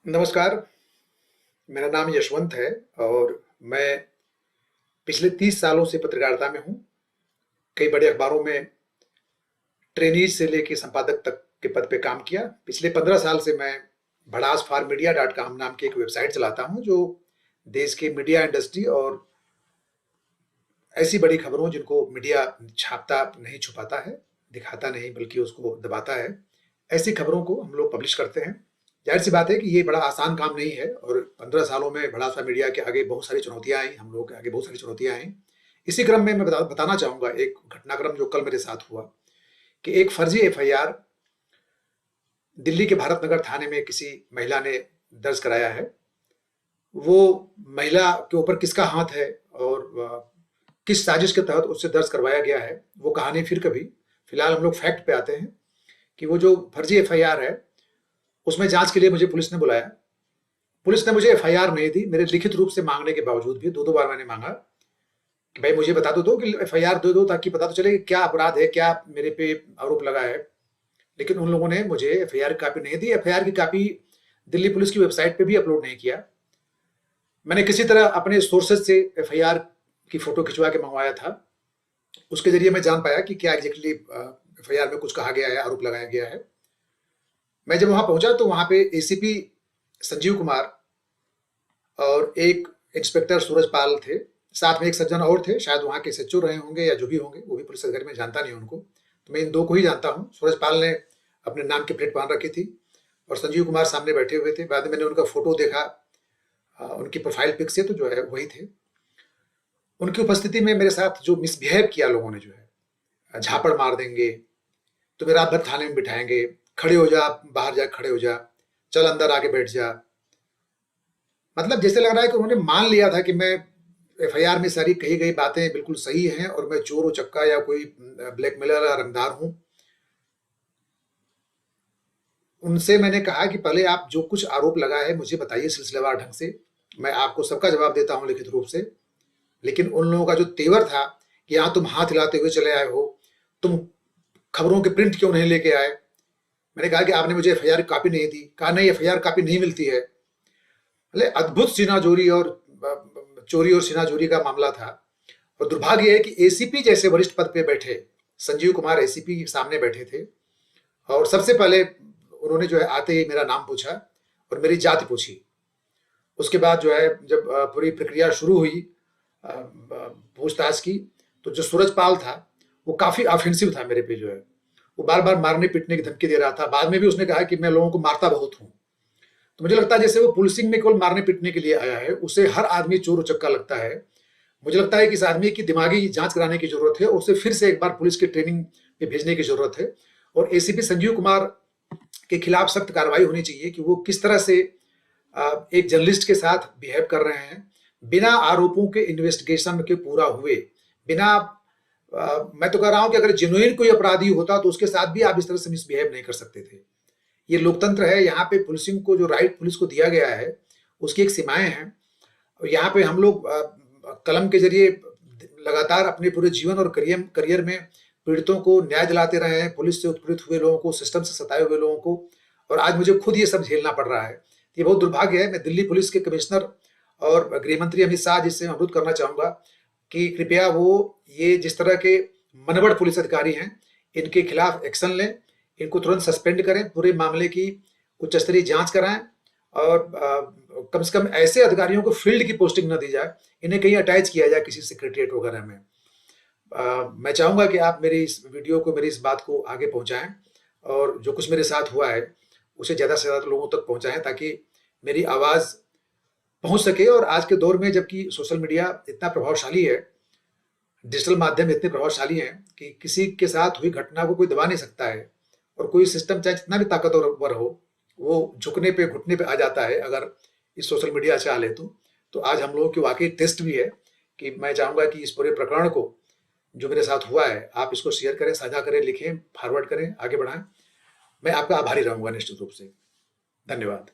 नमस्कार, मेरा नाम यशवंत है और मैं पिछले 30 सालों से पत्रकारिता में हूँ। कई बड़े अखबारों में ट्रेनीज से लेके संपादक तक के पद पे काम किया। पिछले 15 साल से मैं भड़ास फॉर मीडिया .com नाम की एक वेबसाइट चलाता हूँ, जो देश के मीडिया इंडस्ट्री और ऐसी बड़ी खबरों जिनको मीडिया छापता नहीं, छुपाता है, दिखाता नहीं बल्कि उसको दबाता है, ऐसी खबरों को हम लोग पब्लिश करते हैं। जाहिर सी बात है कि ये बड़ा आसान काम नहीं है और 15 सालों में भड़ास फॉर मीडिया के आगे बहुत सारी चुनौतियां आई, हम लोगों के आगे बहुत सारी चुनौतियां आई। इसी क्रम में मैं बताना चाहूंगा एक घटनाक्रम जो कल मेरे साथ हुआ कि एक फर्जी एफआईआर दिल्ली के भारत नगर थाने में किसी महिला ने दर्ज कराया है। वो महिला के ऊपर किसका हाथ है और किस साजिश के तहत उससे दर्ज करवाया गया है, वो कहानी फिर कभी। फिलहाल हम लोग फैक्ट पे आते हैं कि वो जो फर्जी एफआईआर है उसमें जांच के लिए मुझे पुलिस ने बुलाया। पुलिस ने मुझे एफआईआर नहीं दी, मेरे लिखित रूप से मांगने के बावजूद भी दो बार मैंने मांगा कि भाई मुझे बता दो कि एफआईआर दे दो ताकि पता तो चले कि क्या अपराध है, क्या मेरे पे आरोप लगा है। लेकिन उन लोगों ने मुझे एफआईआर की कॉपी नहीं दी। एफआईआर की कॉपी दिल्ली पुलिस की वेबसाइट पे भी अपलोड नहीं किया। मैंने किसी तरह अपने सोर्सेज से एफआईआर की फोटो खिंचवा के मंगवाया था। उसके जरिए मैं जान पाया कि क्या एग्जैक्टली एफआईआर में कुछ कहा गया है, आरोप लगाया गया है। मैं जब वहां पहुंचा तो वहां पे एसीपी संजीव कुमार और एक इंस्पेक्टर सूरजपाल थे, साथ में एक सज्जन और थे, शायद वहां के एसएचओ रहे होंगे या जो भी होंगे, वो भी पुलिस अधिकारी में जानता नहीं उनको, तो मैं इन दो को ही जानता हूँ। सूरजपाल ने अपने नाम की प्लेट बांध रखी थी और संजीव कुमार सामने बैठे हुए थे। बाद में मैंने उनका फोटो देखा, उनकी प्रोफाइल पिक से, तो जो है वही थे। उनकी उपस्थिति में मेरे साथ जो मिसबिहेव किया लोगों ने, जो है झापड़ मार देंगे, तुम्हें रात भर थाने में बिठाएंगे, खड़े हो जा, बाहर जा खड़े हो जा, चल अंदर आके बैठ जा। मतलब जैसे लग रहा है कि उन्होंने मान लिया था कि मैं एफआईआर में सारी कही गई बातें बिल्कुल सही हैं और मैं चोर उचक्का या कोई ब्लैकमेलर या रंगदार हूं। उनसे मैंने कहा कि पहले आप जो कुछ आरोप लगा है मुझे बताइए सिलसिलेवार ढंग से, मैं आपको सबका जवाब देता हूं लिखित रूप से। लेकिन उन लोगों का जो तेवर था कि यहां तुम हाथ हिलाते हुए चले आए हो, तुम खबरों के प्रिंट क्यों नहीं लेके आए। मैंने कहा कि आपने मुझे एफआईआर कॉपी नहीं दी। कहा नहीं, एफआईआर कॉपी नहीं मिलती है। अद्भुत सीनाजोरी और चोरी और सीनाजोरी का मामला था। और दुर्भाग्य है कि एसीपी जैसे वरिष्ठ पद पे बैठे संजीव कुमार एसीपी के सामने बैठे थे और सबसे पहले उन्होंने जो है आते ही मेरा नाम पूछा और मेरी जाति पूछी। उसके बाद जो है जब पूरी प्रक्रिया शुरू हुई पूछताछ की, तो जो सूरजपाल था वो काफी ऑफेंसिव था मेरे पे, जो है वो बार बार मारने पीटने की धमकी दे रहा था। बाद में भी उसने कहा कि मैं लोगों को मारता बहुत हूं। तो मुझे लगता है जैसे वो पुलिसिंग में केवल मारने पीटने के लिए आया है, उसे हर आदमी चोर उचक्का लगता है। मुझे लगता है कि इस आदमी की दिमागी जांच कराने की जरूरत है और उसे फिर से एक बार पुलिस की ट्रेनिंग में भेजने की जरूरत है। और एसीपी संजीव कुमार के खिलाफ सख्त कार्रवाई होनी चाहिए कि वो किस तरह से एक जर्नलिस्ट के साथ बिहेव कर रहे हैं, बिना आरोपों के इन्वेस्टिगेशन के पूरा हुए, बिना मैं तो कह रहा हूं कि अगर जेन्युइन कोई अपराधी होता तो उसके साथ भी आप इस तरह से मिसबिहेव नहीं कर सकते थे। ये लोकतंत्र है, यहाँ पे पुलिसिंग को जो राइट पुलिस को दिया गया है उसकी एक सीमाएं हैं। और यहाँ पे हम लोग कलम के जरिए लगातार अपने पूरे जीवन और करियर में पीड़ितों को न्याय दिलाते रहे हैं, पुलिस से उत्पीड़ित हुए लोगों को, सिस्टम से सताए हुए लोगों को, और आज मुझे खुद ये सब झेलना पड़ रहा है। ये बहुत दुर्भाग्य है। मैं दिल्ली पुलिस के कमिश्नर और गृह मंत्री अमित शाह जी से अनुरोध करना चाहूंगा कि कृपया वो ये जिस तरह के मनबड़ पुलिस अधिकारी हैं इनके खिलाफ एक्शन लें, इनको तुरंत सस्पेंड करें, पूरे मामले की उच्च स्तरीय जांच कराएं और कम से कम ऐसे अधिकारियों को फील्ड की पोस्टिंग न दी जाए, इन्हें कहीं अटैच किया जाए किसी सेक्रेटरिएट वगैरह में। मैं चाहूंगा कि आप मेरी इस वीडियो को, मेरी इस बात को आगे पहुंचाएं और जो कुछ मेरे साथ हुआ है उसे ज्यादा से ज्यादा लोगों तक पहुंचाएं ताकि मेरी आवाज पहुंच सके। और आज के दौर में जबकि सोशल मीडिया इतना प्रभावशाली है, डिजिटल माध्यम इतने प्रभावशाली हैं कि किसी के साथ हुई घटना को कोई दबा नहीं सकता है और कोई सिस्टम चाहे जितना भी ताकतवर हो वो झुकने पे, घुटने पे आ जाता है अगर इस सोशल मीडिया चाह ले तो आज हम लोगों की वाकई टेस्ट भी है कि मैं चाहूंगा कि इस पूरे प्रकरण को जो मेरे साथ हुआ है आप इसको शेयर करें, साझा करें, लिखें, फॉरवर्ड करें, आगे बढ़ाएं। मैं आपका आभारी रहूंगा निश्चित रूप से। धन्यवाद।